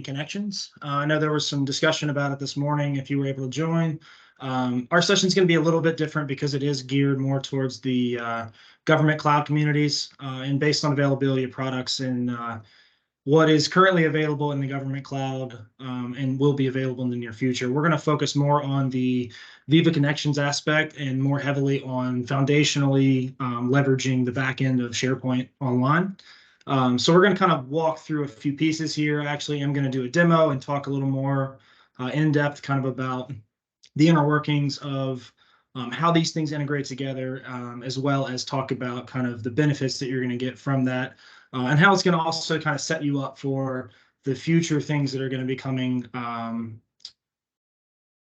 Connections. I know there was some discussion about it this morning if you were able to join. Our session is going to be a little bit different because it is geared more towards the government cloud communities and based on availability of products and what is currently available in the government cloud and will be available in the near future. We're going to focus more on the Viva Connections aspect and more heavily on foundationally leveraging the back end of SharePoint Online. So we're going to kind of walk through a few pieces here. Actually, I'm going to do a demo and talk a little more in depth kind of about the inner workings of how these things integrate together, as well as talk about kind of the benefits that you're going to get from that and how it's going to also kind of set you up for the future things that are going to be coming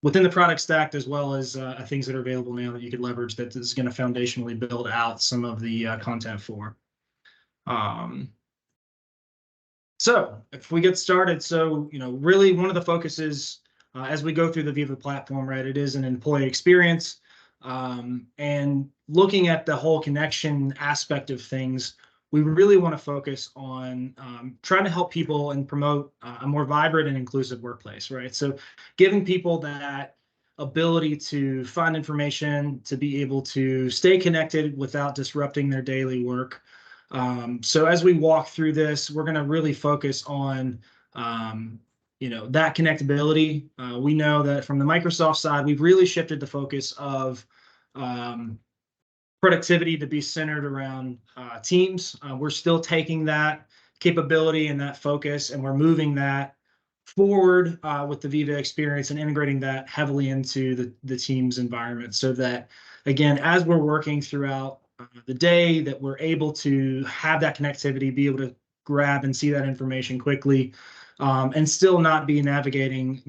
within the product stack, as well as things that are available now that you could leverage that is going to foundationally build out some of the content for. So if we get started, really one of the focuses as we go through the Viva platform, right, it is an employee experience and looking at the whole connection aspect of things, we really want to focus on trying to help people and promote a more vibrant and inclusive workplace, right? So giving people that ability to find information, to be able to stay connected without disrupting their daily work. So as we walk through this, we're going to really focus on, that connectability. We know that from the Microsoft side, we've really shifted the focus of productivity to be centered around teams. We're still taking that capability and that focus, and we're moving that forward with the Viva experience and integrating that heavily into the team's environment so that, again, as we're working throughout the day, that we're able to have that connectivity, be able to grab and see that information quickly, and still not be navigating,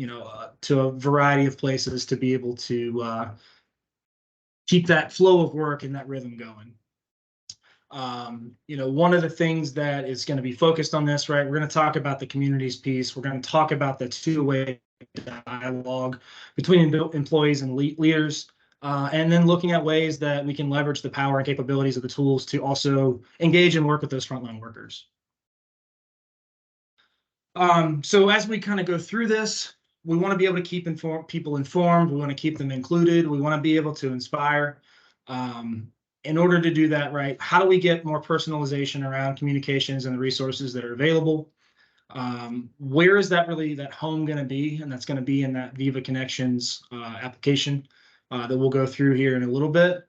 to a variety of places to be able to keep that flow of work and that rhythm going. One of the things that is going to be focused on this, right, we're going to talk about the communities piece. We're going to talk about the two-way dialogue between employees and leaders, and then looking at ways that we can leverage the power and capabilities of the tools to also engage and work with those frontline workers. So as we kind of go through this, we want to be able to keep people informed. We want to keep them included. We want to be able to inspire. In order to do that, right, how do we get more personalization around communications and the resources that are available? Where is that home going to be? And that's going to be in that Viva Connections application that we'll go through here in a little bit.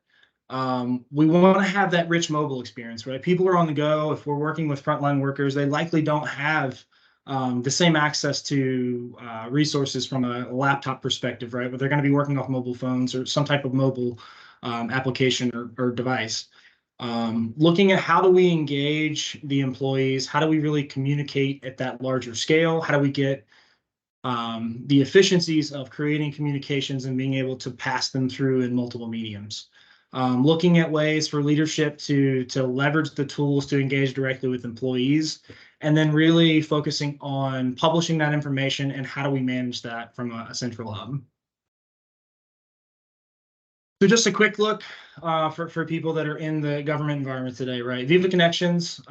We want to have that rich mobile experience, right? People are on the go. If we're working with frontline workers, they likely don't have the same access to resources from a laptop perspective, right? But they're going to be working off mobile phones or some type of mobile application or device. Looking at how do we engage the employees? How do we really communicate at that larger scale? How do we get the efficiencies of creating communications and being able to pass them through in multiple mediums? Looking at ways for leadership to leverage the tools to engage directly with employees, and then really focusing on publishing that information and how do we manage that from a central hub. So just a quick look for people that are in the government environment today, right? Viva Connections,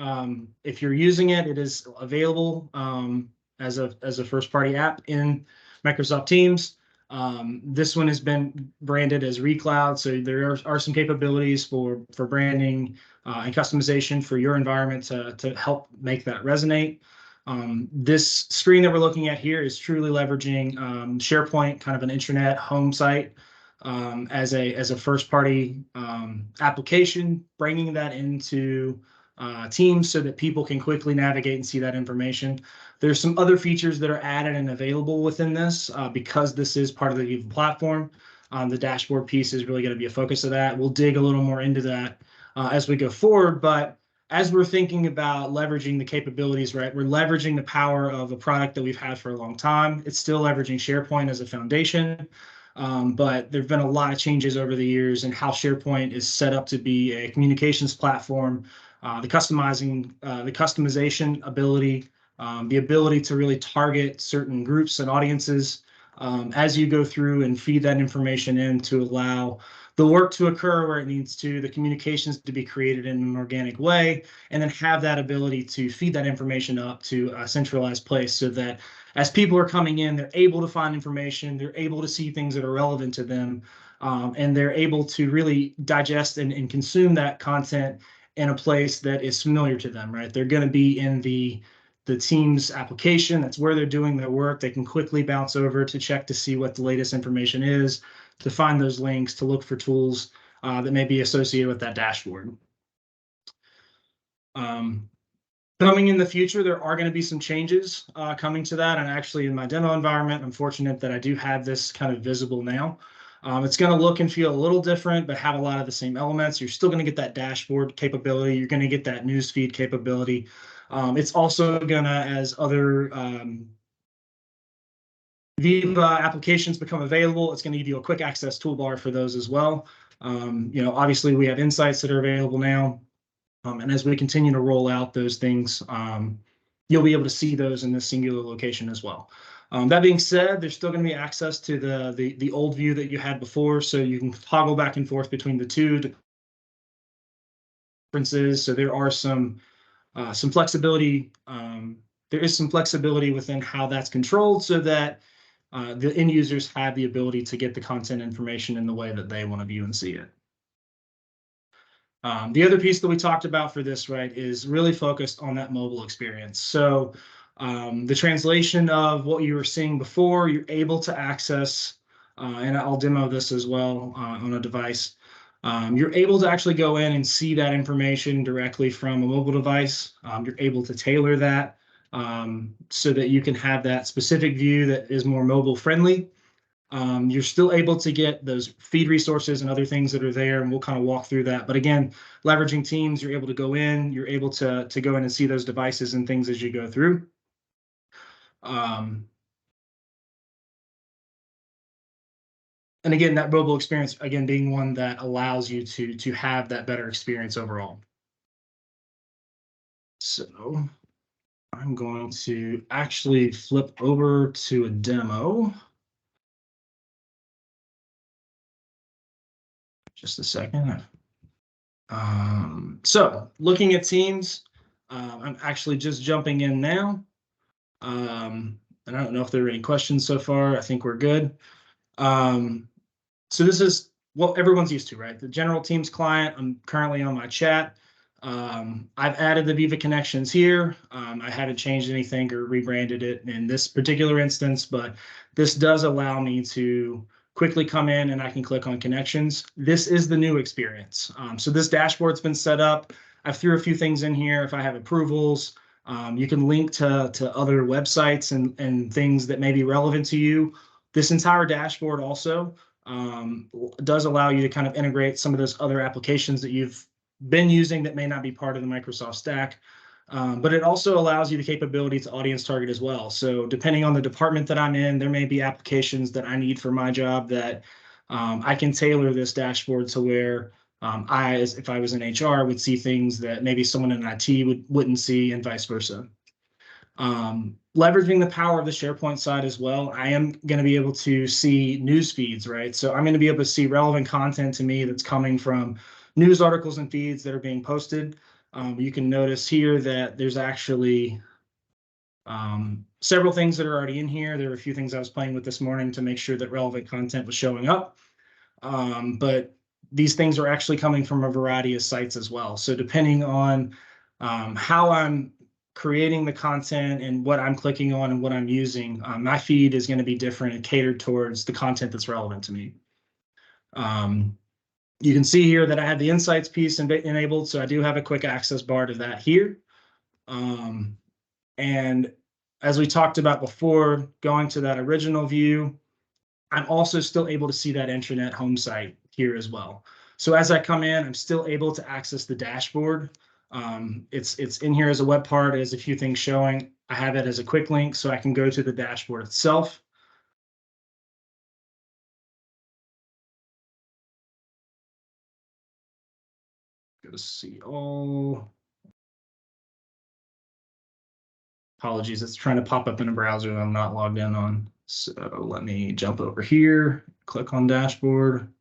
if you're using it, it is available as a first-party app in Microsoft Teams. This one has been branded as reCloud, so there are some capabilities for branding and customization for your environment to help make that resonate. This screen that we're looking at here is truly leveraging SharePoint, kind of an intranet home site, as a first-party application, bringing that into Teams so that people can quickly navigate and see that information. There's some other features that are added and available within this because this is part of the Viva platform. The dashboard piece is really going to be a focus of that. We'll dig a little more into that as we go forward. But as we're thinking about leveraging the capabilities, right, we're leveraging the power of a product that we've had for a long time. It's still leveraging SharePoint as a foundation. But there have been a lot of changes over the years in how SharePoint is set up to be a communications platform, the customization ability, the ability to really target certain groups and audiences as you go through and feed that information in to allow the work to occur where it needs to, the communications to be created in an organic way, and then have that ability to feed that information up to a centralized place so that as people are coming in, they're able to find information, they're able to see things that are relevant to them, and they're able to really digest and consume that content in a place that is familiar to them, right? They're going to be in the team's application. That's where they're doing their work. They can quickly bounce over to check to see what the latest information is, to find those links, to look for tools that may be associated with that dashboard. Coming in the future, there are going to be some changes coming to that. And actually, in my demo environment, I'm fortunate that I do have this kind of visible now. It's going to look and feel a little different, but have a lot of the same elements. You're still going to get that dashboard capability. You're going to get that newsfeed capability. It's also going to, as other Viva applications become available, it's going to give you a quick access toolbar for those as well. Obviously, we have insights that are available now. And as we continue to roll out those things, you'll be able to see those in this singular location as well. That being said, there's still going to be access to the old view that you had before, so you can toggle back and forth between the two differences. So there are some flexibility. There is some flexibility within how that's controlled, so that the end users have the ability to get the content information in the way that they want to view and see it. The other piece that we talked about for this, right, is really focused on that mobile experience. So the translation of what you were seeing before, you're able to access, and I'll demo this as well on a device. You're able to actually go in and see that information directly from a mobile device. You're able to tailor that so that you can have that specific view that is more mobile friendly. You're still able to get those feed resources and other things that are there, and we'll kind of walk through that. But again, leveraging Teams, you're able to go in, you're able to go in and see those devices and things as you go through. And again, that mobile experience, again, being one that allows you to have that better experience overall. So I'm going to actually flip over to a demo. Just a second. So looking at Teams, I'm actually just jumping in now. And I don't know if there are any questions so far. I think we're good. So this is what everyone's used to, right? The general Teams client. I'm currently on my chat. I've added the Viva Connections here. I haven't changed anything or rebranded it in this particular instance, but this does allow me to quickly come in and I can click on connections. This is the new experience. So this dashboard's been set up. I've threw a few things in here. If I have approvals, you can link to other websites and things that may be relevant to you. This entire dashboard also does allow you to kind of integrate some of those other applications that you've been using that may not be part of the Microsoft stack. But it also allows you the capability to audience target as well. So depending on the department that I'm in, there may be applications that I need for my job that I can tailor this dashboard to where if I was in HR, would see things that maybe someone in IT wouldn't see, and vice versa. Leveraging the power of the SharePoint side as well, I am going to be able to see news feeds, right? So I'm going to be able to see relevant content to me that's coming from news articles and feeds that are being posted. You can notice here that there's actually several things that are already in here. There are a few things I was playing with this morning to make sure that relevant content was showing up. But these things are actually coming from a variety of sites as well. So depending on how I'm creating the content and what I'm clicking on and what I'm using, my feed is going to be different and catered towards the content that's relevant to me. You can see here that I have the insights piece enabled, so I do have a quick access bar to that here. And as we talked about before, going to that original view, I'm also still able to see that intranet home site here as well. So as I come in, I'm still able to access the dashboard. It's in here as a web part. It has a few things showing. I have it as a quick link, so I can go to the dashboard itself. Go to see all. Apologies, it's trying to pop up in a browser that I'm not logged in on. So let me jump over here, click on dashboard.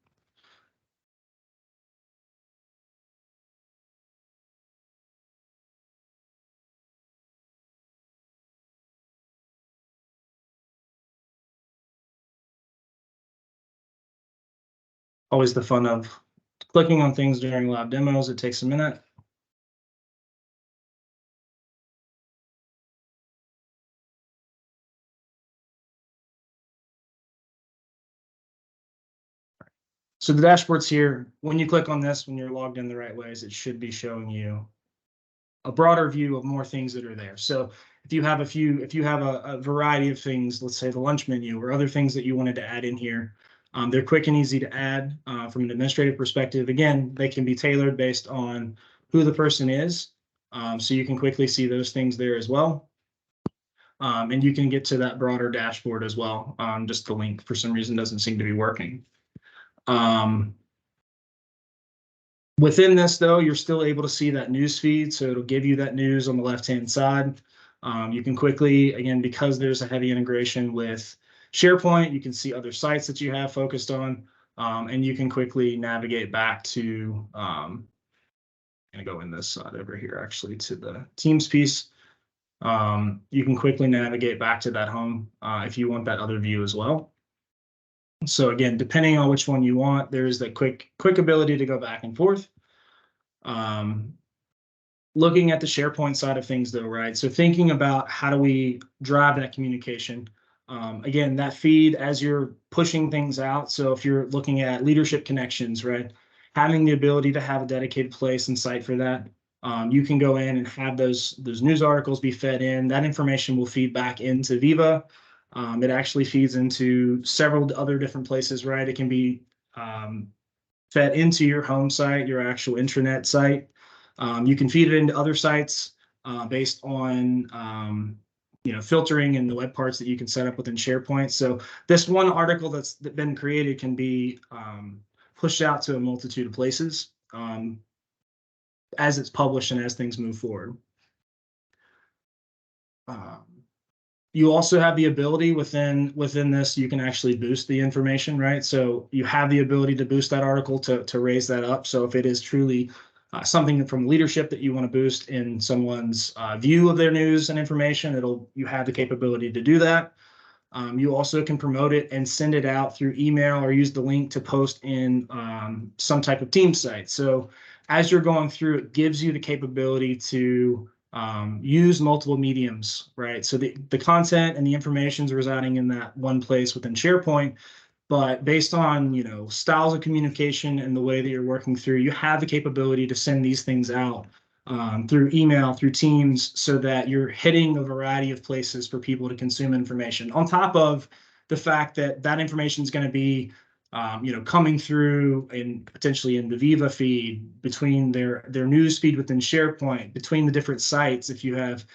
always the fun of clicking on things during live demos. It takes a minute. So the dashboard's here. When you click on this, when you're logged in the right ways, it should be showing you a broader view of more things that are there. So if you have a variety of things, let's say the lunch menu or other things that you wanted to add in here, they're quick and easy to add from an administrative perspective. Again, they can be tailored based on who the person is. So you can quickly see those things there as well. And you can get to that broader dashboard as well. Just the link for some reason doesn't seem to be working. Within this, though, you're still able to see that news feed, so it'll give you that news on the left-hand side. You can quickly, again, because there's a heavy integration with SharePoint, you can see other sites that you have focused on, and you can quickly navigate back to, I'm going to go in this side over here, actually, to the Teams piece. You can quickly navigate back to that home if you want that other view as well. So again, depending on which one you want, there is that quick ability to go back and forth. Looking at the SharePoint side of things, though, right? So thinking about how do we drive that communication? Again, that feed as you're pushing things out. So if you're looking at leadership connections, right? Having the ability to have a dedicated place and site for that. You can go in and have those news articles be fed in. That information will feed back into Viva. It actually feeds into several other different places, right? It can be fed into your home site, your actual intranet site. You can feed it into other sites based on filtering and the web parts that you can set up within SharePoint. So this one article that's been created can be pushed out to a multitude of places as it's published and as things move forward. You also have the ability within this, you can actually boost the information, right? So you have the ability to boost that article to raise that up. So if it is truly something from leadership that you want to boost in someone's view of their news and information, you have the capability to do that. You also can promote it and send it out through email or use the link to post in some type of team site. So as you're going through, it gives you the capability to use multiple mediums, right? So the content and the information is residing in that one place within SharePoint, but based on styles of communication and the way that you're working through, you have the capability to send these things out through email, through Teams, so that you're hitting a variety of places for people to consume information. On top of the fact that that information is going to be coming through and potentially in the Viva feed, between their news feed within SharePoint, between the different sites. If you have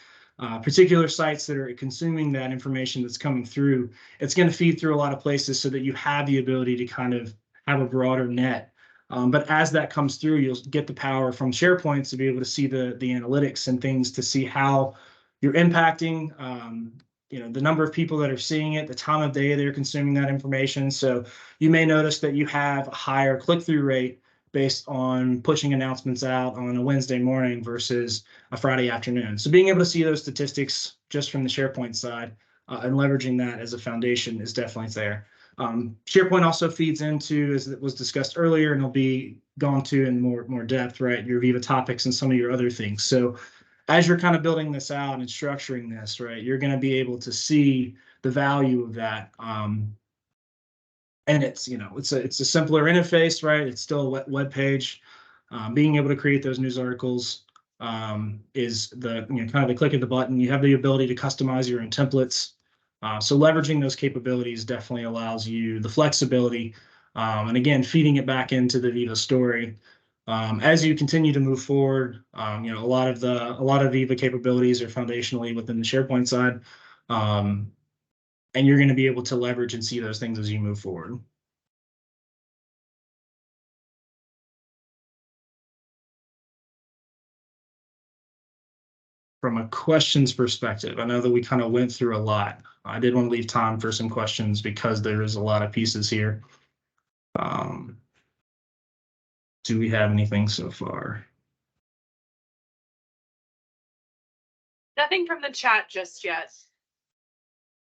particular sites that are consuming that information that's coming through, it's going to feed through a lot of places so that you have the ability to kind of have a broader net. But as that comes through, you'll get the power from SharePoint to be able to see the analytics and things to see how you're impacting the number of people that are seeing it, the time of day they're consuming that information. So you may notice that you have a higher click-through rate based on pushing announcements out on a Wednesday morning versus a Friday afternoon. So being able to see those statistics just from the SharePoint side and leveraging that as a foundation is definitely there. SharePoint also feeds into, as it was discussed earlier, and it'll be gone to in more depth, right? Your Viva topics and some of your other things. So as you're kind of building this out and structuring this, right, you're going to be able to see the value of that. And it's a simpler interface, right? It's still a web page. Being able to create those news articles is the kind of the click of the button. You have the ability to customize your own templates. So leveraging those capabilities definitely allows you the flexibility, and again, feeding it back into the Viva story. As you continue to move forward, a lot of Viva capabilities are foundationally within the SharePoint side, and you're going to be able to leverage and see those things as you move forward. From a questions perspective, I know that we kind of went through a lot. I did want to leave time for some questions because there is a lot of pieces here. Do we have anything so far? Nothing from the chat just yet.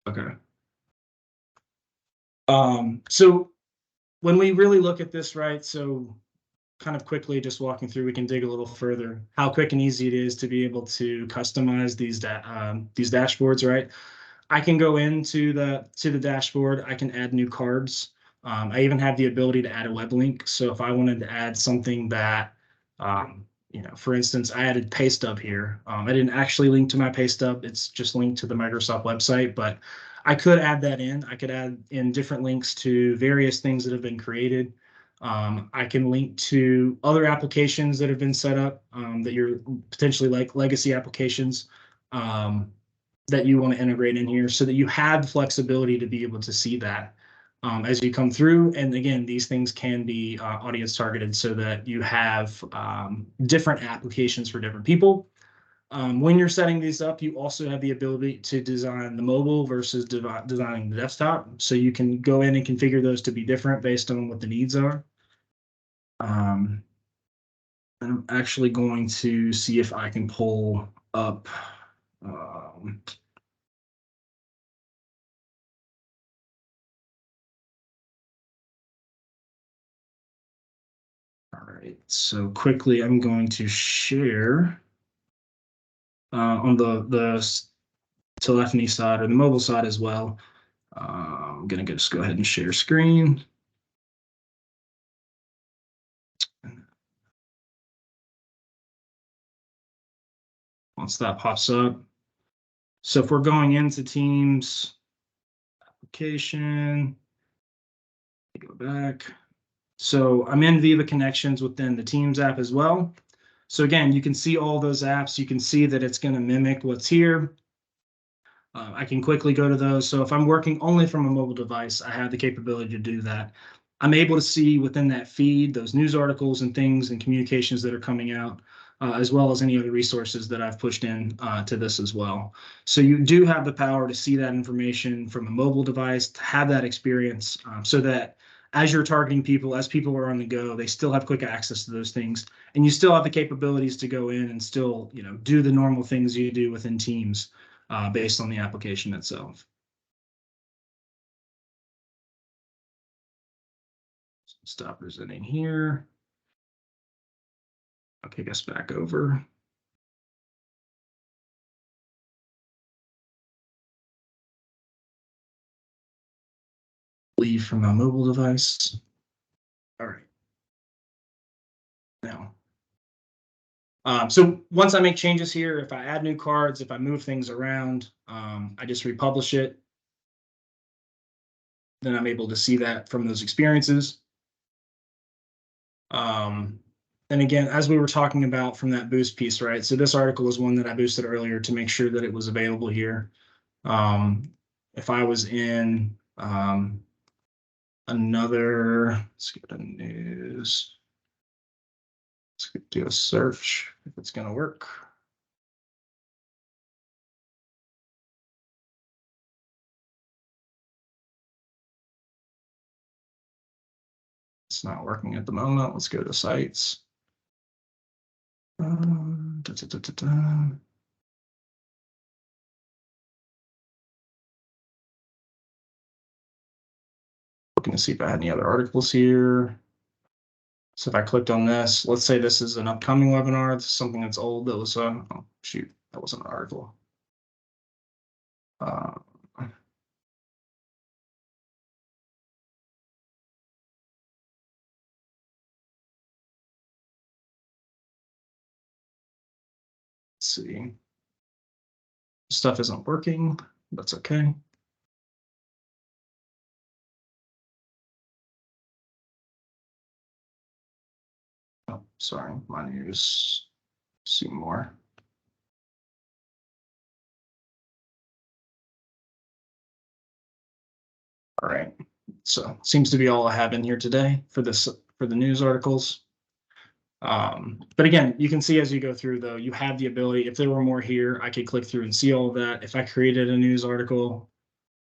Okay. So when we really look at this, right, so kind of quickly just walking through, we can dig a little further, how quick and easy it is to be able to customize these dashboards, right? I can go into the dashboard. I can add new cards. I even have the ability to add a web link. So if I wanted to add something that, for instance, I added pay stub here. I didn't actually link to my pay stub. It's just linked to the Microsoft website, but I could add that in. I could add in different links to various things that have been created. I can link to other applications that have been set up that you're potentially like legacy applications. That you want to integrate in here so that you have the flexibility to be able to see that as you come through. And again, these things can be audience targeted so that you have different applications for different people. When you're setting these up, you also have the ability to design the mobile versus designing the desktop. So you can go in and configure those to be different based on what the needs are. And I'm actually going to see if I can pull up all right, so quickly, I'm going to share on the telephony side or the mobile side as well. I'm going to just go ahead and share screen. Once that pops up. So if we're going into Teams application, go back. So I'm in Viva Connections within the Teams app as well. So again, you can see all those apps. You can see that it's going to mimic what's here. I can quickly go to those. So if I'm working only from a mobile device, I have the capability to do that. I'm able to see within that feed those news articles and things and communications that are coming out, as well as any other resources that I've pushed in to this as well. So you do have the power to see that information from a mobile device, to have that experience, so that as you're targeting people, as people are on the go, they still have quick access to those things, and you still have the capabilities to go in and still, do the normal things you do within Teams based on the application itself. Stop presenting here. Okay, guess back over. Leave from my mobile device. All right. Now, so once I make changes here, if I add new cards, if I move things around, I just republish it. Then I'm able to see that from those experiences. And again, as we were talking about from that boost piece, right? So this article is one that I boosted earlier to make sure that it was available here. If I was in another, let's go to news. Let's do a search if it's going to work. It's not working at the moment. Let's go to sites. Looking to see if I had any other articles here. So if I clicked on this, let's say this is an upcoming webinar. It's something that's old. That was oh shoot, that wasn't an article. Let's see. Stuff isn't working. That's okay. Oh, sorry, my news. See more. All right. So seems to be all I have in here today for this for the news articles. But again, you can see as you go through, though, you have the ability. If there were more here, I could click through and see all of that. If I created a news article,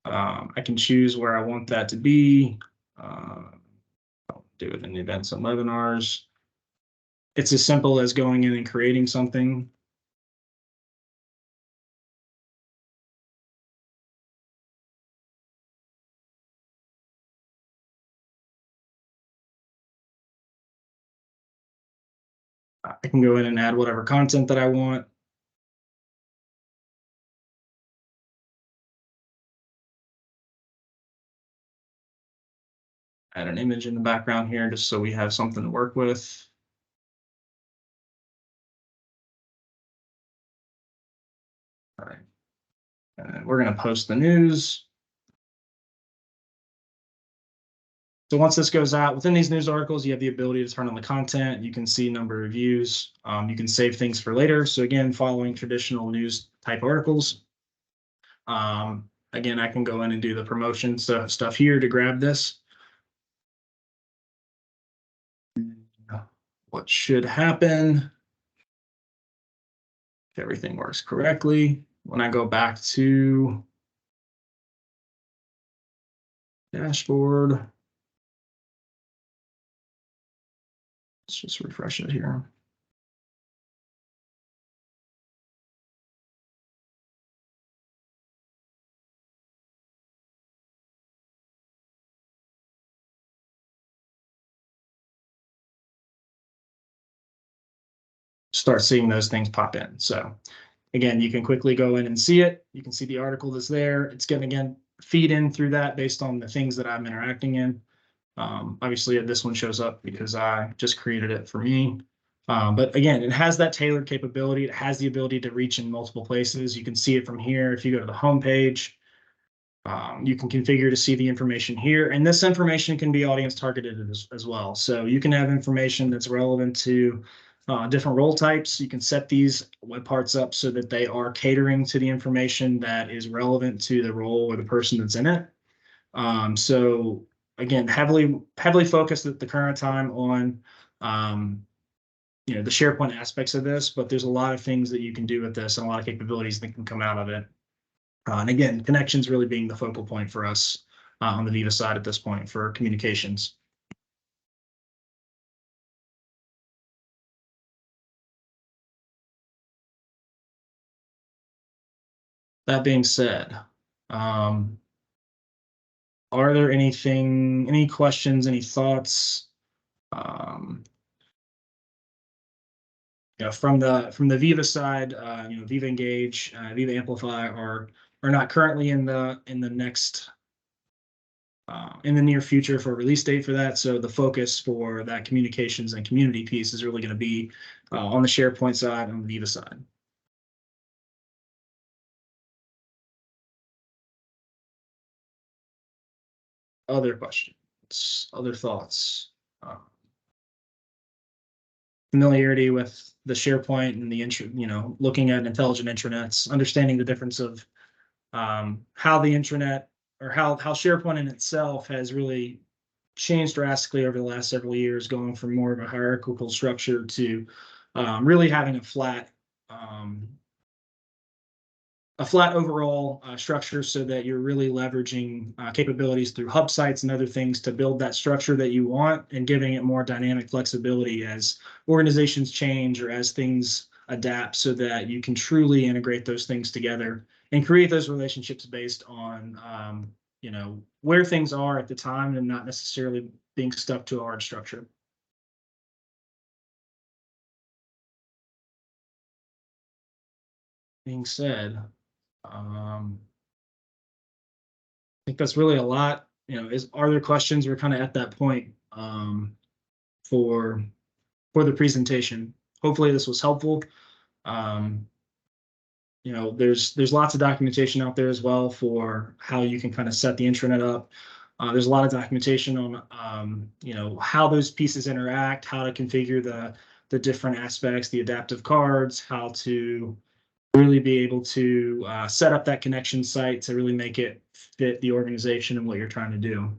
I can choose where I want that to be. I'll do it in the events and webinars. It's as simple as going in and creating something. I can go in and add whatever content that I want. Add an image in the background here just so we have something to work with. All right. And we're going to post the news. So once this goes out, within these news articles, you have the ability to turn on the content. You can see number of views. You can save things for later. So again, following traditional news type articles. Again, I can go in and do the promotion stuff here to grab this. What should happen if everything works correctly? When I go back to dashboard, let's just refresh it here. Start seeing those things pop in. So again, you can quickly go in and see it. You can see the article that's there. It's going to, again, feed in through that based on the things that I'm interacting in. Obviously, this one shows up because I just created it for me. But again, it has that tailored capability. It has the ability to reach in multiple places. You can see it from here. If you go to the home page, you can configure to see the information here. And this information can be audience targeted as well. So you can have information that's relevant to different role types. You can set these web parts up so that they are catering to the information that is relevant to the role or the person that's in it. So again, heavily focused at the current time on the SharePoint aspects of this, but there's a lot of things that you can do with this and a lot of capabilities that can come out of it. And again, connections really being the focal point for us on the Viva side at this point for communications. That being said, are there any questions, any thoughts? From the Viva side, Viva Engage, Viva Amplify are not currently in the near future for a release date for that. So the focus for that communications and community piece is really going to be on the SharePoint side and on the Viva side. Other questions, other thoughts, familiarity with the SharePoint and the looking at intelligent intranets, understanding the difference of how the intranet or how SharePoint in itself has really changed drastically over the last several years, going from more of a hierarchical structure to really having a flat overall structure so that you're really leveraging capabilities through hub sites and other things to build that structure that you want and giving it more dynamic flexibility as organizations change or as things adapt so that you can truly integrate those things together and create those relationships based on where things are at the time and not necessarily being stuck to a hard structure. Being said, I think that's really a lot. Are there questions? We're kind of at that point for the presentation. Hopefully this was helpful. There's lots of documentation out there as well for how you can kind of set the intranet up. There's a lot of documentation on how those pieces interact, how to configure the different aspects, the adaptive cards, how to really be able to set up that connection site to really make it fit the organization and what you're trying to do.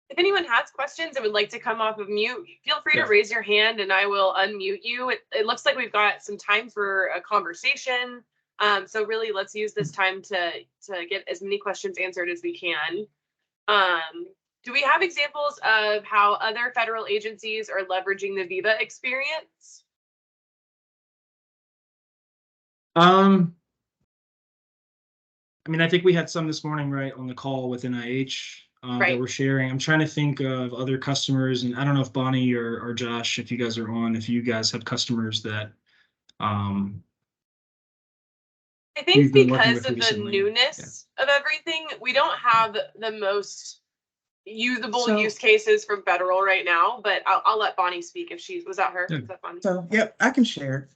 If anyone has questions and would like to come off of mute, feel free Yeah. to raise your hand and I will unmute you. It looks like we've got some time for a conversation. So really, let's use this time to get as many questions answered as we can. Do we have examples of how other federal agencies are leveraging the Viva experience? I mean, I think we had some this morning, right, on the call with NIH that Right. we're sharing. I'm trying to think of other customers, and I don't know if Bonnie or Josh, if you guys are on, if you guys have customers that I think we've been working because with of the recently. newness of everything, we don't have the most usable So- use cases from federal right now, but I'll let Bonnie speak if was that her? Yeah. Was that Bonnie? So, yep, I can share.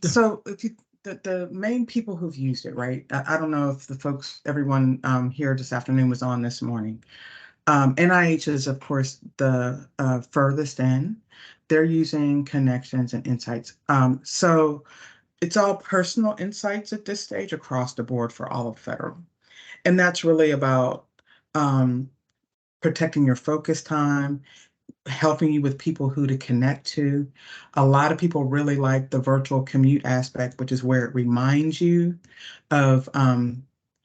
So if you, the main people who've used it, right? I don't know if the folks, everyone here this afternoon was on this morning. NIH is, of course, the furthest in. They're using Connections and Insights. So it's all personal insights at this stage across the board for all of federal. And that's really about protecting your focus time, helping you with people who to connect to. A lot of people really like the virtual commute aspect, which is where it reminds you of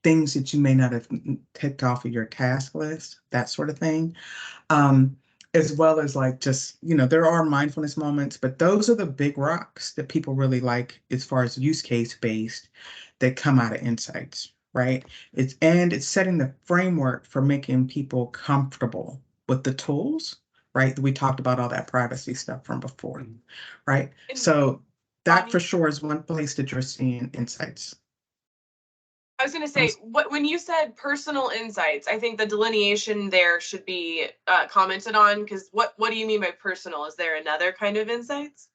things that you may not have ticked off of your task list, that sort of thing. As well as like just, there are mindfulness moments, but those are the big rocks that people really like as far as use case based that come out of insights, right? It's setting the framework for making people comfortable with the tools, right? We talked about all that privacy stuff from before, right? And So that Bonnie? for sure is one place that you're seeing insights. I was going to say, when you said personal insights, I think the delineation there should be commented on, because what do you mean by personal? Is there another kind of insights?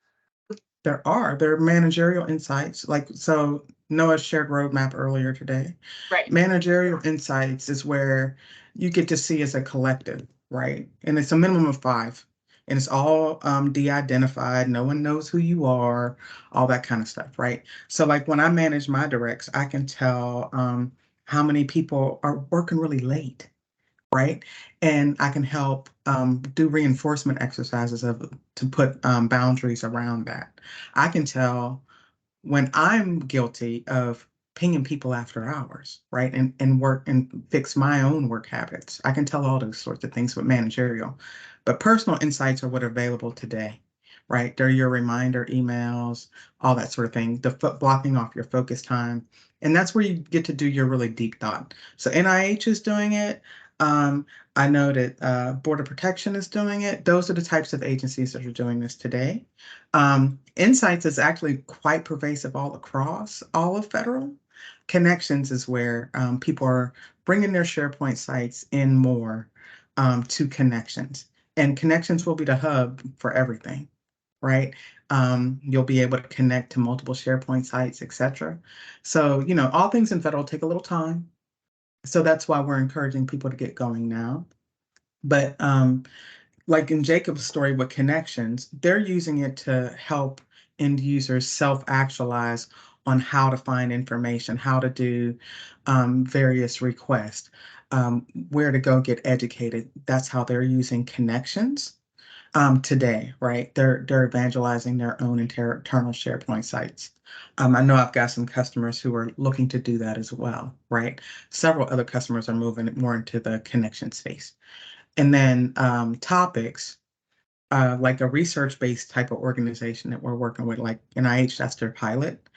There are managerial insights. Like, so Noah shared roadmap earlier today. Right. Managerial insights is where you get to see as a collective, right? And it's a minimum of 5. And it's all de-identified. No one knows who you are, all that kind of stuff, right? So like when I manage my directs, I can tell how many people are working really late, right? And I can help do reinforcement exercises to put boundaries around that. I can tell when I'm guilty of pinging people after hours, right? And work and fix my own work habits. I can tell all those sorts of things with managerial. But personal insights are what are available today, right? They're your reminder emails, all that sort of thing, the blocking off your focus time. And that's where you get to do your really deep thought. So NIH is doing it. I know that Border Protection is doing it. Those are the types of agencies that are doing this today. Insights is actually quite pervasive all across all of federal. Connections is where people are bringing their SharePoint sites in more to Connections. And Connections will be the hub for everything, right? You'll be able to connect to multiple SharePoint sites, etc. So, all things in federal take a little time. So that's why we're encouraging people to get going now. But like in Jacob's story with Connections, they're using it to help end users self-actualize on how to find information, how to do various requests, where to go get educated. That's how they're using Connections today, right? They're evangelizing their own internal SharePoint sites. I know I've got some customers who are looking to do that as well, right? Several other customers are moving more into the connection space. And then topics, like a research-based type of organization that we're working with, like NIH, that's their pilot.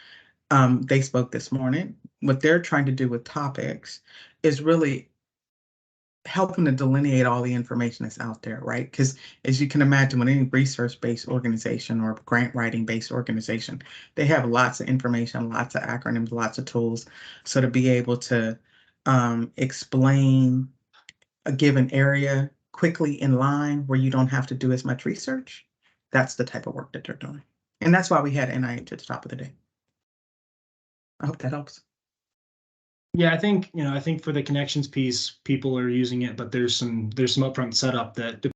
They spoke this morning. What they're trying to do with topics is really helping to delineate all the information that's out there, right? Because as you can imagine, with any research-based organization or grant writing-based organization, they have lots of information, lots of acronyms, lots of tools. So to be able to explain a given area quickly in line where you don't have to do as much research, that's the type of work that they're doing. And that's why we had NIH at the top of the day. I hope that helps. Yeah, I think for the connections piece, people are using it, but there's some upfront setup that